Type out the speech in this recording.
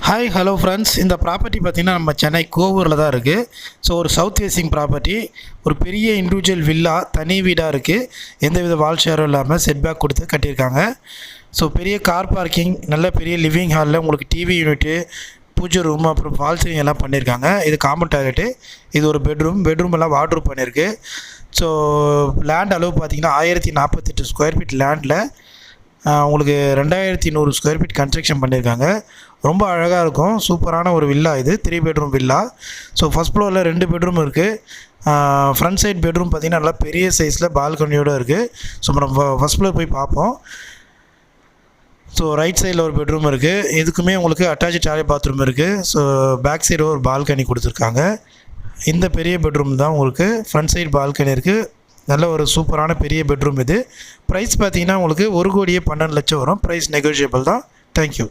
Hi hello friends, இந்த property பார்த்திங்கன்னா நம்ம சென்னை கோவூரில் தான் இருக்குது. ஸோ ஒரு சவுத் ஃபேஸிங் ப்ராப்பர்ட்டி, ஒரு பெரிய இண்டிவிஜுவல் வில்லா, தனி வீடாக இருக்குது. எந்தவித வால் ஷேரும் இல்லாமல் செட்பேக் கொடுத்து கட்டியிருக்காங்க. ஸோ பெரிய கார் பார்க்கிங், நல்ல பெரிய லிவிங் ஹாலில் உங்களுக்கு டிவி யூனிட்டு, பூஜை ரூம், அப்புறம் ஃபால் சீலிங் எல்லாம் பண்ணியிருக்காங்க. இது காமன் டாய்லெட்டு, இது ஒரு பெட்ரூம் எல்லாம் வார்ட்ரூப் பண்ணியிருக்கு. ஸோ லேண்ட் அளவு பார்த்திங்கன்னா 1048 ஸ்கொயர் ஃபீட் லேண்டில் உங்களுக்கு 2100 ஸ்கொயர் ஃபீட் கன்ஸ்ட்ரக்ஷன் பண்ணியிருக்காங்க. ரொம்ப அழகாக இருக்கும். சூப்பரான ஒரு வில்லா இது, 3 பெட்ரூம் வில்லா. ஸோ ஃபஸ்ட் ஃப்ளோரில் 2 பெட்ரூம் இருக்குது. ஃப்ரண்ட் சைட் பெட்ரூம் பார்த்திங்கன்னா நல்லா பெரிய சைஸில் பால்கனியோடு இருக்குது. ஸோ நம்ம ஃபஸ்ட் ஃப்ளோர் போய் பார்ப்போம். ஸோ ரைட் சைடில் ஒரு பெட்ரூம் இருக்குது. இதுக்குமே உங்களுக்கு அட்டாச் டாய்லெட் பாத்ரூம் இருக்குது. ஸோ பேக் சைடு ஒரு பால்கனி கொடுத்துருக்காங்க. இந்த பெரிய பெட்ரூம் தான் உங்களுக்கு. ஃப்ரண்ட் சைடு பால்கனி இருக்குது. நல்ல ஒரு சூப்பரான பெரிய பெட்ரூம் இது. ப்ரைஸ் பார்த்திங்கன்னா உங்களுக்கு 1,12,00,000 வரும். ப்ரைஸ் நெகோஷியபிள் தான். தேங்க்யூ.